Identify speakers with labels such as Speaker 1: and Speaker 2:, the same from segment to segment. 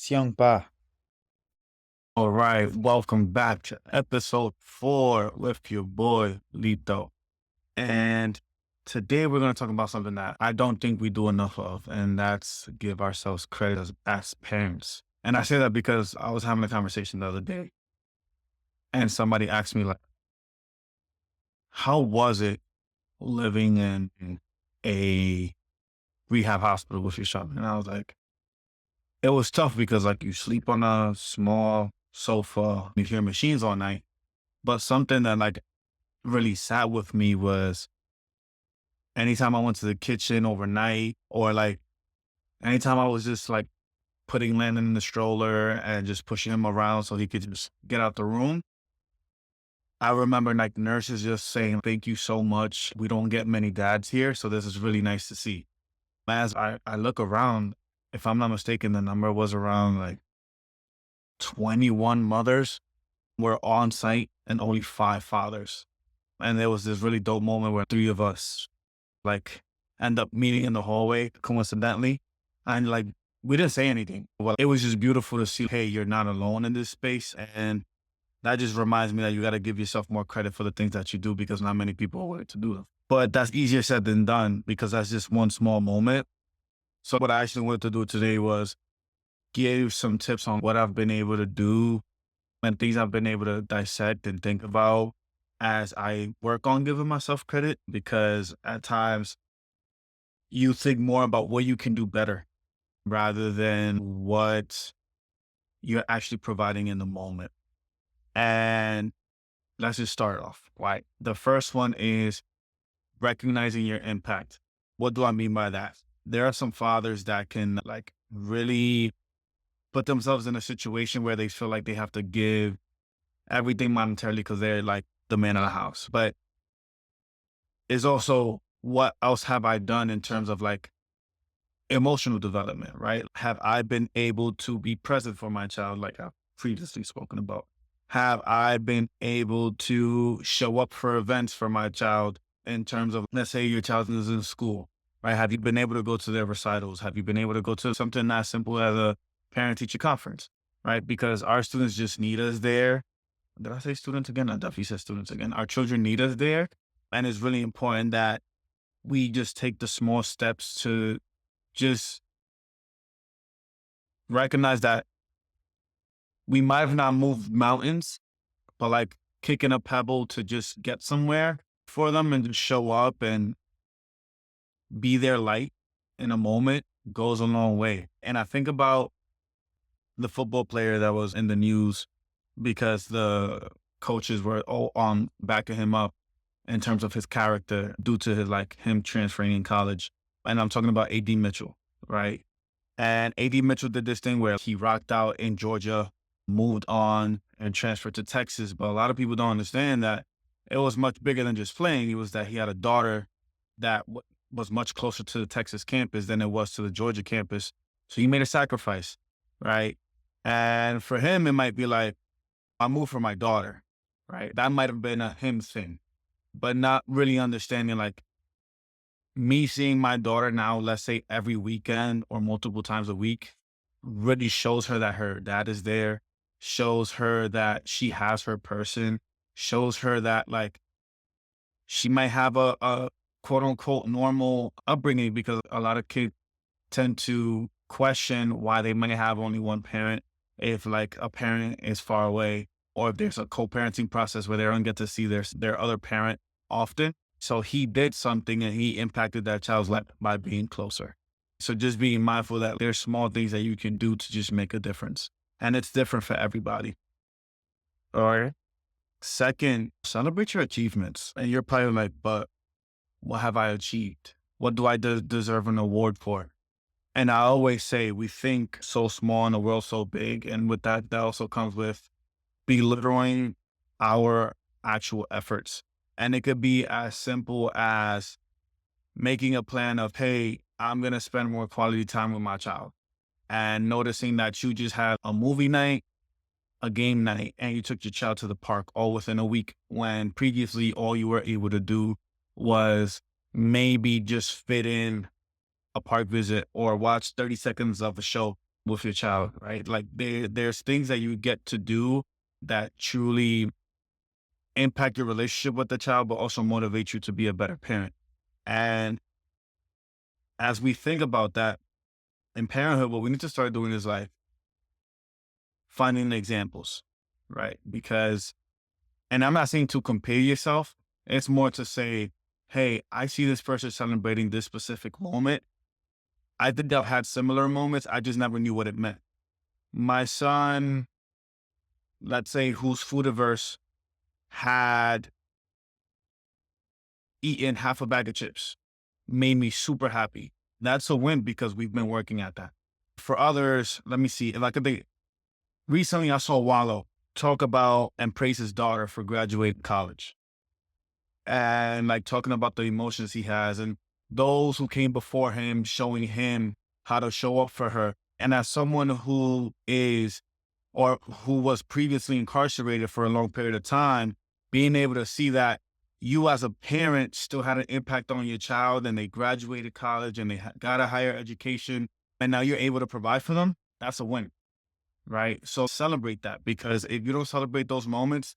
Speaker 1: Siang pa.
Speaker 2: All right, welcome back to episode 4 with your boy Lito. And today we're going to talk about something that I don't think we do enough of, and that's give ourselves credit as parents. And I say that because I was having a conversation the other day, and somebody asked me, like, how was it living in a rehab hospital with your child? And I was like, it was tough because, like, you sleep on a small sofa, you hear machines all night. But something that, like, really sat with me was anytime I went to the kitchen overnight or like anytime I was just like putting Landon in the stroller and just pushing him around so he could just get out the room. I remember like nurses just saying, "Thank you so much. We don't get many dads here. So this is really nice to see." As I look around, if I'm not mistaken, the number was around like 21 mothers were on site and only 5 fathers. And there was this really dope moment where 3 of us like end up meeting in the hallway coincidentally. And like we didn't say anything. Well, it was just beautiful to see, hey, you're not alone in this space. And that just reminds me that you got to give yourself more credit for the things that you do because not many people are willing to do them. But that's easier said than done because that's just one small moment. So what I actually wanted to do today was give some tips on what I've been able to do and things I've been able to dissect and think about as I work on giving myself credit because at times you think more about what you can do better rather than what you're actually providing in the moment. And let's just start off, right? The first one is recognizing your impact. What do I mean by that? There are some fathers that can like really put themselves in a situation where they feel like they have to give everything monetarily because they're like the man of the house. But it's also what else have I done in terms of like emotional development, right? Have I been able to be present for my child like I've previously spoken about? Have I been able to show up for events for my child in terms of, let's say your child is in school, right? Have you been able to go to their recitals? Have you been able to go to something as simple as a parent teacher conference, right? Because our students just need us there. Did I say students again? I definitely said students again. Our children need us there. And it's really important that we just take the small steps to just recognize that we might have not moved mountains, but like kicking a pebble to just get somewhere for them and just show up and be their light in a moment goes a long way. And I think about the football player that was in the news because the coaches were all on backing him up in terms of his character due to his like him transferring in college. And I'm talking about AD Mitchell, right? And AD Mitchell did this thing where he rocked out in Georgia, moved on and transferred to Texas. But a lot of people don't understand that it was much bigger than just playing. It was that he had a daughter that was much closer to the Texas campus than it was to the Georgia campus. So he made a sacrifice, right? And for him, it might be like, I moved for my daughter, right? That might have been a him thing, but not really understanding like me seeing my daughter now, let's say every weekend or multiple times a week, really shows her that her dad is there, shows her that she has her person, shows her that like she might have a quote unquote normal upbringing because a lot of kids tend to question why they might have only one parent if like a parent is far away or if there's a co-parenting process where they don't get to see their other parent often. So he did something and he impacted that child's life by being closer. So just being mindful that there's small things that you can do to just make a difference. And it's different for everybody. All right. Second, celebrate your achievements. And you're probably like, but what have I achieved? What do I deserve an award for? And I always say we think so small and the world so big. And with that, that also comes with belittling our actual efforts. And it could be as simple as making a plan of, hey, I'm going to spend more quality time with my child. And noticing that you just had a movie night, a game night, and you took your child to the park all within a week when previously all you were able to do was maybe just fit in a park visit or watch 30 seconds of a show with your child, right? Like there's things that you get to do that truly impact your relationship with the child, but also motivate you to be a better parent. And as we think about that in parenthood, what we need to start doing is like finding examples, right? Because, and I'm not saying to compare yourself, it's more to say, hey, I see this person celebrating this specific moment. I think I've had similar moments. I just never knew what it meant. My son, let's say, who's food averse, had eaten half a bag of chips, made me super happy. That's a win because we've been working at that. For others, let me see. If I could think, recently I saw Wallow talk about and praise his daughter for graduating college and like talking about the emotions he has and those who came before him showing him how to show up for her. And as someone who is or who was previously incarcerated for a long period of time, being able to see that you as a parent still had an impact on your child and they graduated college and they got a higher education and now you're able to provide for them, that's a win, right? So celebrate that because if you don't celebrate those moments,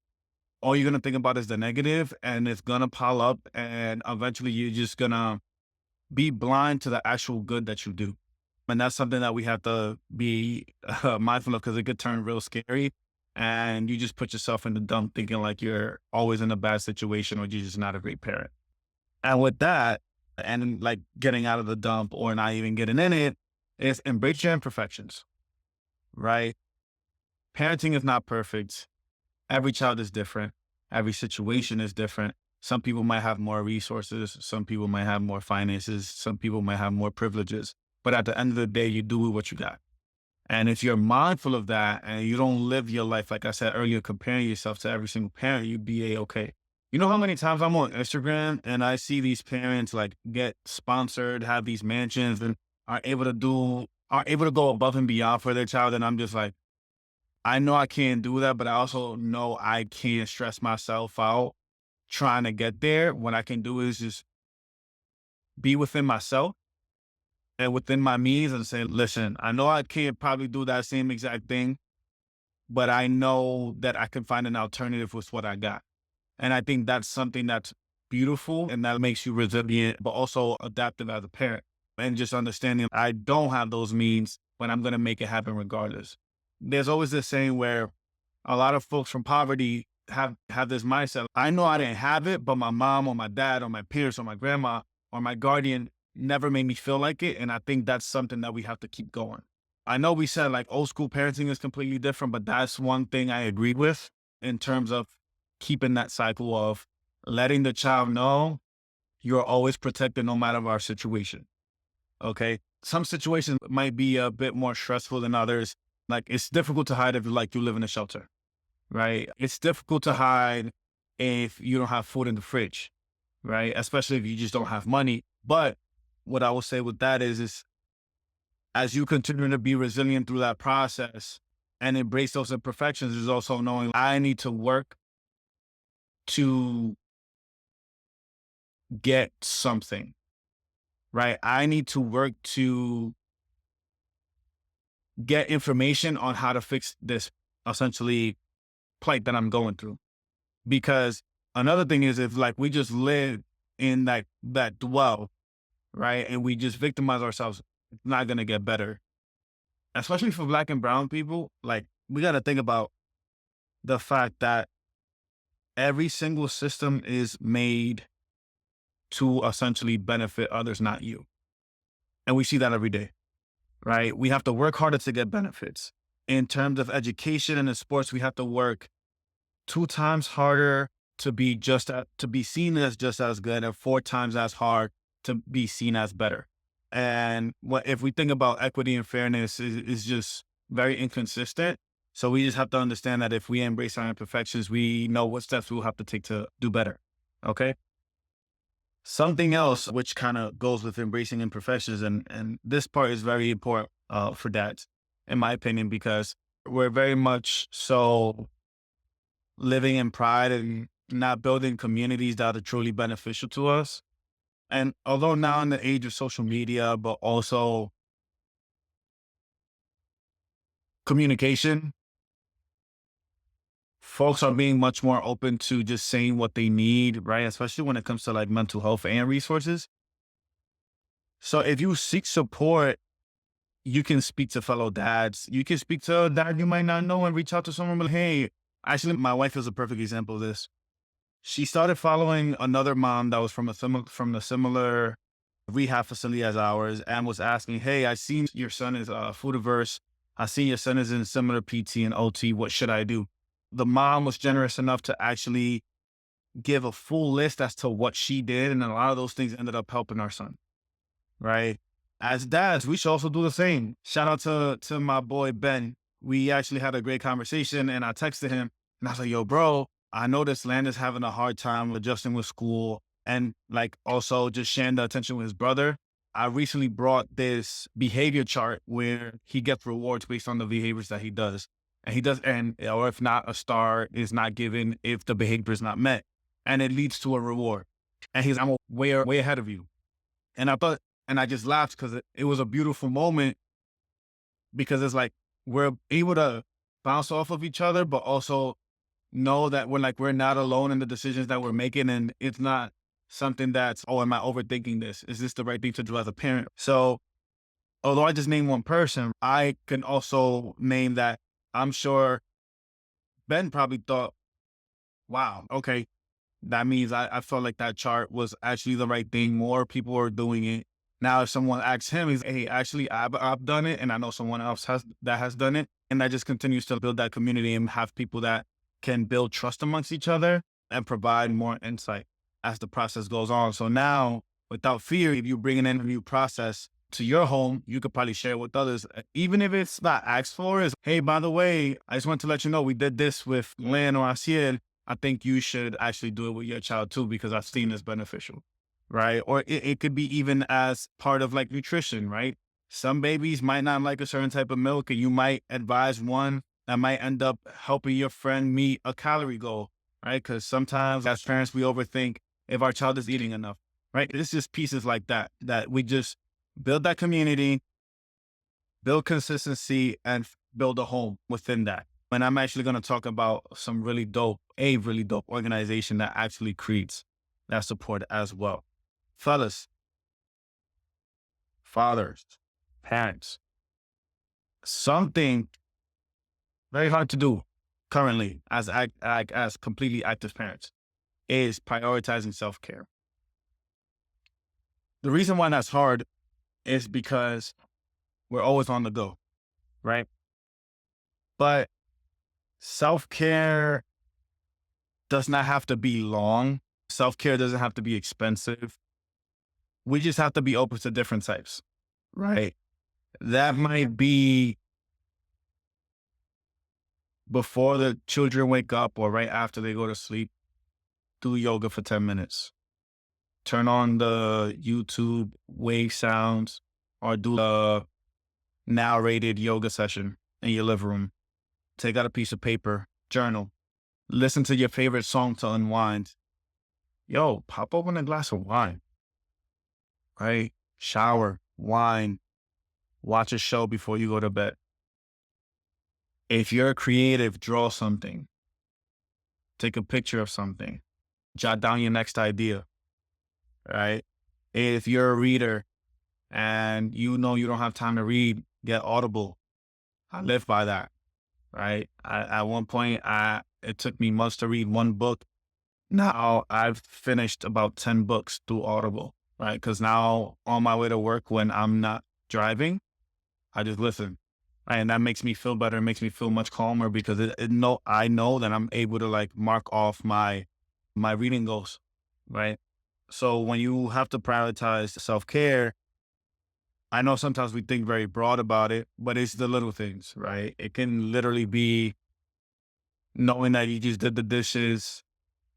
Speaker 2: all you're going to think about is the negative and it's going to pile up and eventually you're just going to be blind to the actual good that you do. And that's something that we have to be mindful of because it could turn real scary. And you just put yourself in the dump thinking like you're always in a bad situation or you're just not a great parent. And with that, and like getting out of the dump or not even getting in it, is embrace your imperfections, right? Parenting is not perfect. Every child is different. Every situation is different. Some people might have more resources. Some people might have more finances. Some people might have more privileges. But at the end of the day, you do with what you got. And if you're mindful of that and you don't live your life, like I said earlier, comparing yourself to every single parent, you'd be okay. You know how many times I'm on Instagram and I see these parents like get sponsored, have these mansions and are able to go above and beyond for their child. And I'm just like, I know I can't do that, but I also know I can't stress myself out trying to get there. What I can do is just be within myself and within my means and say, listen, I know I can't probably do that same exact thing, but I know that I can find an alternative with what I got. And I think that's something that's beautiful and that makes you resilient, but also adaptive as a parent. And just understanding I don't have those means, but I'm going to make it happen regardless. There's always this saying where a lot of folks from poverty have this mindset. I know I didn't have it, but my mom or my dad or my peers or my grandma or my guardian never made me feel like it. And I think that's something that we have to keep going. I know we said like old school parenting is completely different, but that's one thing I agree with in terms of keeping that cycle of letting the child know you're always protected no matter our situation. Okay. Some situations might be a bit more stressful than others. Like it's difficult to hide if like you live in a shelter, right? It's difficult to hide if you don't have food in the fridge, right? Especially if you just don't have money. But what I will say with that is as you continue to be resilient through that process and embrace those imperfections, is also knowing I need to work to get something, right? I need to work to get information on how to fix this essentially plight that I'm going through. Because another thing is if like we just live in that dwell, right? And we just victimize ourselves, it's not gonna get better. Especially for Black and brown people, like we gotta think about the fact that every single system is made to essentially benefit others, not you. And we see that every day, right? We have to work harder to get benefits. In terms of education and in sports, we have to work 2 times harder to be to be seen as just as good and 4 times as hard to be seen as better. And what if we think about equity and fairness is just very inconsistent. So we just have to understand that if we embrace our imperfections, we know what steps we'll have to take to do better. Okay. Something else which kind of goes with embracing imperfections, and this part is very important for dads, in my opinion, because we're very much so living in pride and not building communities that are truly beneficial to us. And although now in the age of social media, but also communication. Folks are being much more open to just saying what they need, right? Especially when it comes to like mental health and resources. So if you seek support, you can speak to fellow dads. You can speak to a dad you might not know and reach out to someone like, hey, actually, my wife is a perfect example of this. She started following another mom that was from a similar rehab facility as ours and was asking, hey, I seen your son is food averse. I seen your son is in similar PT and OT. What should I do? The mom was generous enough to actually give a full list as to what she did. And a lot of those things ended up helping our son, right? As dads, we should also do the same. Shout out to my boy, Ben. We actually had a great conversation and I texted him and I was like, yo, bro, I noticed Landon's having a hard time adjusting with school and like also just sharing the attention with his brother. I recently brought this behavior chart where he gets rewards based on the behaviors that he does. And he does, and or if not, a star is not given if the behavior is not met. And it leads to a reward. And he's, I'm way ahead of you. And I thought, and I just laughed because it was a beautiful moment because it's like we're able to bounce off of each other, but also know that we're not alone in the decisions that we're making. And it's not something that's, oh, am I overthinking this? Is this the right thing to do as a parent? So although I just named one person, I can also name that I'm sure Ben probably thought, wow, okay, that means I felt like that chart was actually the right thing. More people are doing it. Now, if someone asks him, he's, hey, actually, I've done it, and I know someone else has done it. And that just continues to build that community and have people that can build trust amongst each other and provide more insight as the process goes on. So now, without fear, if you bring an interview process to your home, you could probably share it with others, even if it's not asked for. Is, hey, by the way, I just want to let you know we did this with Lan or Asiel. I think you should actually do it with your child too, because I've seen it's beneficial, right? Or it could be even as part of like nutrition, right? Some babies might not like a certain type of milk, and you might advise one that might end up helping your friend meet a calorie goal, right? Because sometimes as parents, we overthink if our child is eating enough, right? It's just pieces like that, that we just build that community, build consistency, and build a home within that. And I'm actually going to talk about a really dope organization that actually creates that support as well. Fellas, fathers, parents, something very hard to do currently as completely active parents is prioritizing self-care. The reason why that's hard is because we're always on the go, right? But self-care does not have to be long. Self-care doesn't have to be expensive. We just have to be open to different types, right? That might be before the children wake up or right after they go to sleep. Do yoga for 10 minutes. Turn on the YouTube wave sounds or do a narrated yoga session in your living room. Take out a piece of paper, journal, listen to your favorite song to unwind. Yo, pop open a glass of wine, right? Shower, wine, watch a show before you go to bed. If you're creative, draw something, take a picture of something, jot down your next idea, right? If you're a reader and you know you don't have time to read, get Audible. I live by that, right? At one point, it took me months to read one book. Now I've finished about 10 books through Audible, right? Because now on my way to work when I'm not driving, I just listen. Right? And that makes me feel better. It makes me feel much calmer because I know that I'm able to like mark off my reading goals, right? So when you have to prioritize self-care, I know sometimes we think very broad about it, but it's the little things, right? It can literally be knowing that you just did the dishes.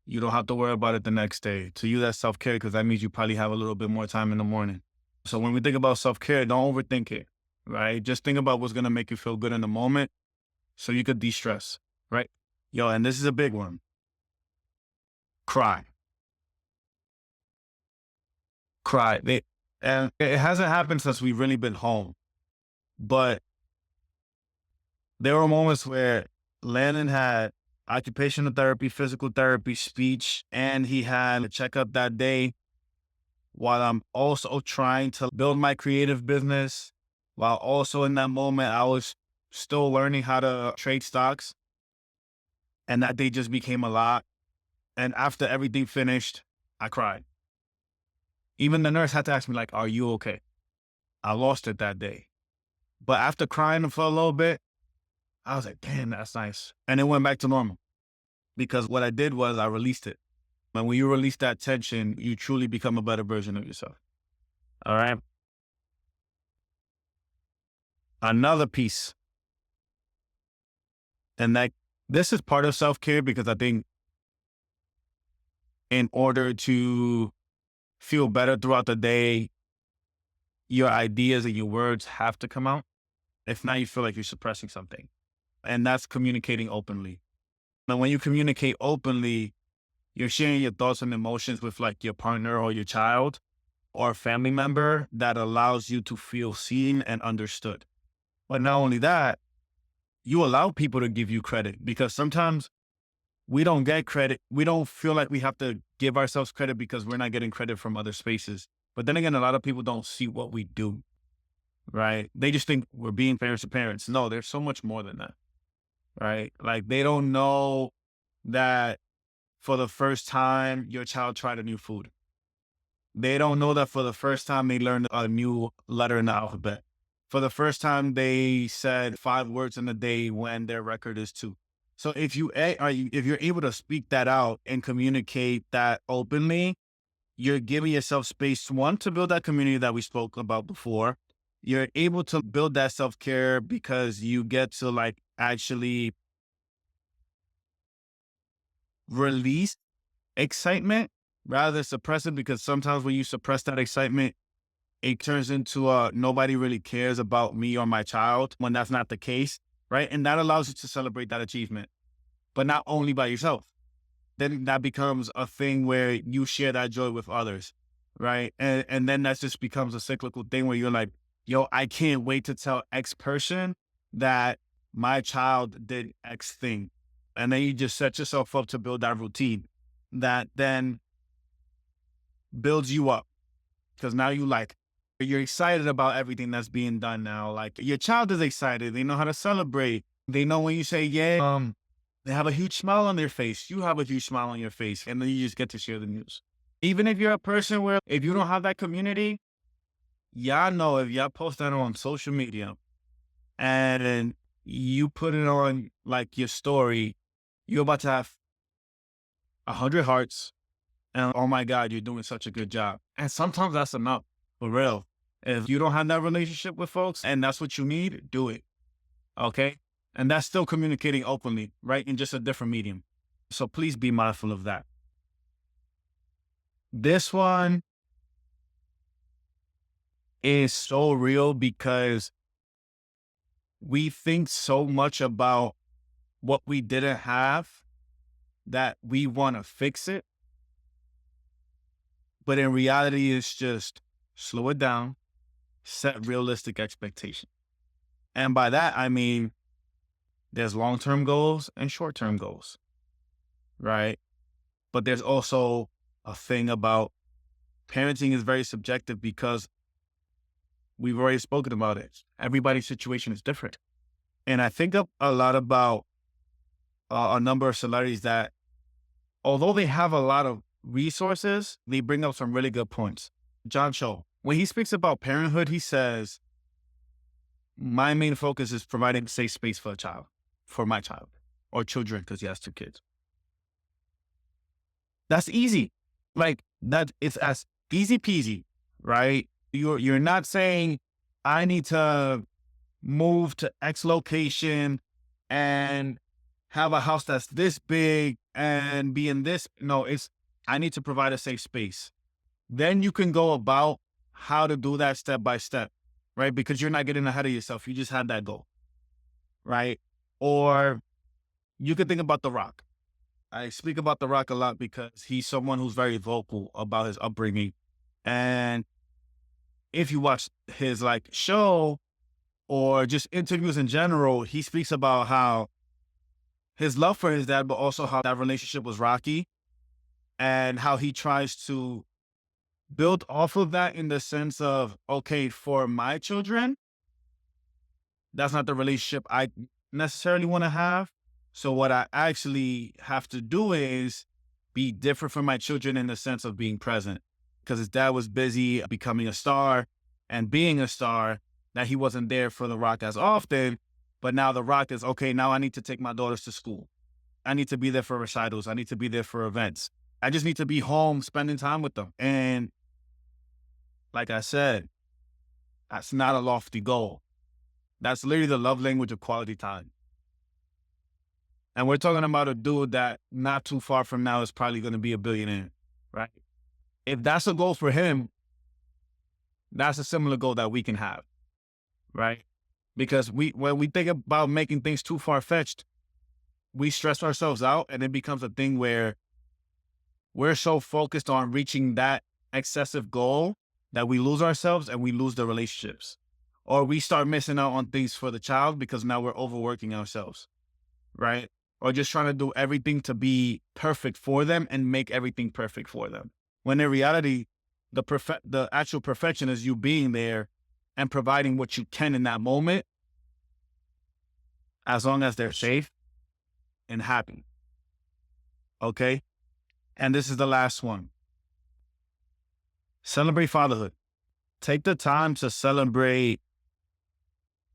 Speaker 2: You don't have to worry about it the next day. To you, that's self-care because that means you probably have a little bit more time in the morning. So when we think about self-care, don't overthink it, right? Just think about what's going to make you feel good in the moment so you could de-stress, right? Yo, and this is a big one. Cry. Cry. And it hasn't happened since we've really been home. But There were moments where Landon had occupational therapy, physical therapy, speech, and he had a checkup that day while I'm also trying to build my creative business. While also in that moment, I was still learning how to trade stocks, and that day just became a lot. And after everything finished, I cried. Even the nurse had to ask me, like, are you okay? I lost it that day. But after crying for a little bit, I was like, damn, that's nice. And it went back to normal because what I did was I released it. And when you release that tension, you truly become a better version of yourself. All right. Another piece, and that this is part of self care because I think in order to feel better throughout the day, your ideas and your words have to come out. If not, you feel like you're suppressing something. And that's communicating openly. Now, when you communicate openly, you're sharing your thoughts and emotions with like your partner or your child or a family member that allows you to feel seen and understood. But not only that, you allow people to give you credit because sometimes we don't get credit. We don't feel like we have to give ourselves credit because we're not getting credit from other spaces. But then again, a lot of people don't see what we do, right? They just think we're being parents to parents. No, there's so much more than that, right? Like they don't know that for the first time, your child tried a new food. They don't know that for the first time, they learned a new letter in the alphabet. For the first time, they said 5 words in a day when their record is 2. So if you're able to speak that out and communicate that openly, you're giving yourself space, one, to build that community that we spoke about before. You're able to build that self-care because you get to like actually release excitement rather than suppress it, because sometimes when you suppress that excitement, it turns into nobody really cares about me or my child when that's not the case, right? And that allows you to celebrate that achievement, but not only by yourself. Then that becomes a thing where you share that joy with others, right? And then that just becomes a cyclical thing where you're like, yo, I can't wait to tell X person that my child did X thing. And then you just set yourself up to build that routine that then builds you up because now you're excited about everything that's being done now. Like your child is excited. They know how to celebrate. They know when you say, yeah, they have a huge smile on their face. You have a huge smile on your face. And then you just get to share the news. Even if you're a person where if you don't have that community, y'all know if y'all post that on social media and you put it on like your story, you're about to have 100 hearts. And oh my God, you're doing such a good job. And sometimes that's enough, for real. If you don't have that relationship with folks and that's what you need, do it. Okay. And that's still communicating openly, right? In just a different medium. So please be mindful of that. This one is so real because we think so much about what we didn't have that we want to fix it. But in reality, it's just slow it down, set realistic expectations. And by that, I mean, there's long-term goals and short-term goals, right? But there's also a thing about parenting is very subjective because we've already spoken about it. Everybody's situation is different. And I think a lot about a number of celebrities that, although they have a lot of resources, they bring up some really good points. John Cho, when he speaks about parenthood, he says, my main focus is providing a safe space for a child, for my child or children, because he has 2 kids. That's easy. Like that, it's as easy peasy, right? You're not saying I need to move to X location and have a house that's this big and be in this. No, it's I need to provide a safe space. Then you can go about how to do that step by step, right? Because you're not getting ahead of yourself. You just had that goal, right? Or you could think about The Rock. I speak about The Rock a lot because he's someone who's very vocal about his upbringing. And if you watch his like show, or just interviews in general, he speaks about how his love for his dad, but also how that relationship was rocky and how he tries to build off of that in the sense of, okay, for my children, that's not the relationship I necessarily want to have. So what I actually have to do is be different from my children in the sense of being present. Because his dad was busy becoming a star and being a star, that he wasn't there for the Rock as often. But now the Rock is, okay, now I need to take my daughters to school. I need to be there for recitals. I need to be there for events. I just need to be home spending time with them. And like I said, that's not a lofty goal. That's literally the love language of quality time. And we're talking about a dude that not too far from now is probably going to be a billionaire, right? If that's a goal for him, that's a similar goal that we can have, right? Because when we think about making things too far-fetched, we stress ourselves out, and it becomes a thing where we're so focused on reaching that excessive goal that we lose ourselves and we lose the relationships. Or we start missing out on things for the child because now we're overworking ourselves, right? Or just trying to do everything to be perfect for them and make everything perfect for them. When in reality, the actual perfection is you being there and providing what you can in that moment, as long as they're safe and happy. Okay? And this is the last one. Celebrate fatherhood. Take the time to celebrate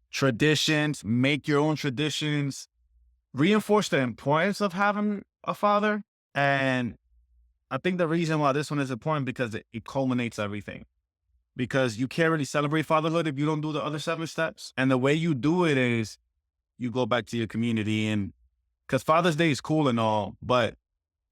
Speaker 2: traditions, make your own traditions, reinforce the importance of having a father. And I think the reason why this one is important because it culminates everything. Because you can't really celebrate fatherhood if you don't do the other 7 steps. And the way you do it is you go back to your community, and because Father's Day is cool and all, but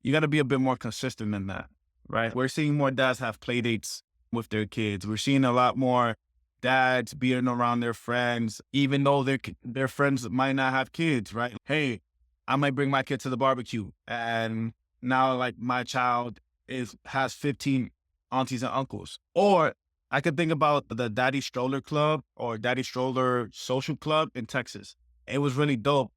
Speaker 2: you got to be a bit more consistent than that, right? We're seeing more dads have play dates with their kids. We're seeing a lot more dads being around their friends, even though their friends might not have kids, right? Hey, I might bring my kid to the barbecue, and now like my child has 15 aunties and uncles. Or I could think about the Daddy Stroller Club or Daddy Stroller Social Club in Texas. It was really dope.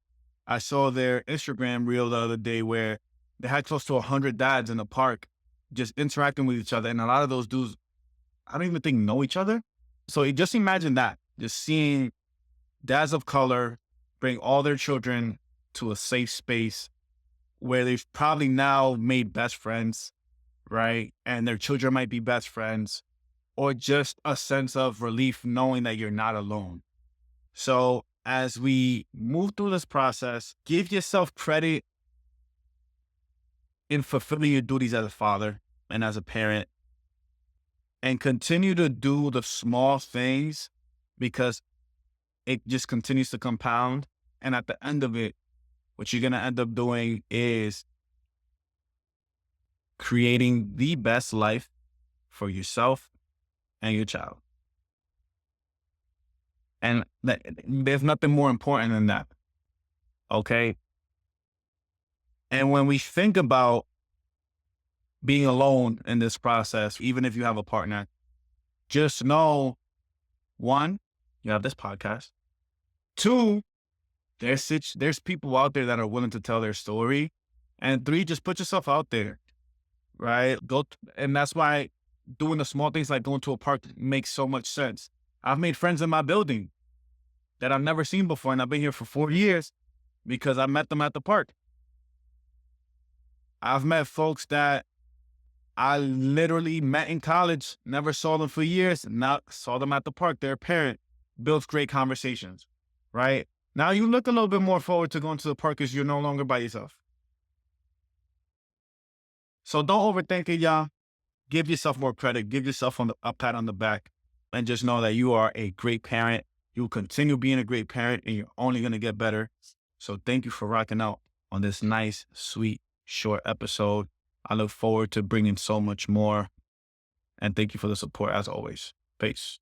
Speaker 2: I saw their Instagram reel the other day where they had close to 100 dads in the park just interacting with each other. And a lot of those dudes, I don't even think know each other. So just imagine that, just seeing dads of color bring all their children to a safe space where they've probably now made best friends, right? And their children might be best friends, or just a sense of relief knowing that you're not alone. So as we move through this process, give yourself credit in fulfilling your duties as a father and as a parent, and continue to do the small things because it just continues to compound. And at the end of it, what you're going to end up doing is creating the best life for yourself and your child. And there's nothing more important than that. Okay. And when we think about being alone in this process, even if you have a partner, just know, 1, you have this podcast. 2, there's people out there that are willing to tell their story. And 3, just put yourself out there, right? And that's why doing the small things like going to a park makes so much sense. I've made friends in my building that I've never seen before, and I've been here for 4 years because I met them at the park. I've met folks that I literally met in college, never saw them for years, now saw them at the park. They're a parent, builds great conversations, right? Now you look a little bit more forward to going to the park because you're no longer by yourself. So don't overthink it, y'all. Give yourself more credit. Give yourself a pat on the back, and just know that you are a great parent. You'll continue being a great parent, and you're only going to get better. So thank you for rocking out on this nice, sweet, short episode. I look forward to bringing so much more. And thank you for the support as always. Peace.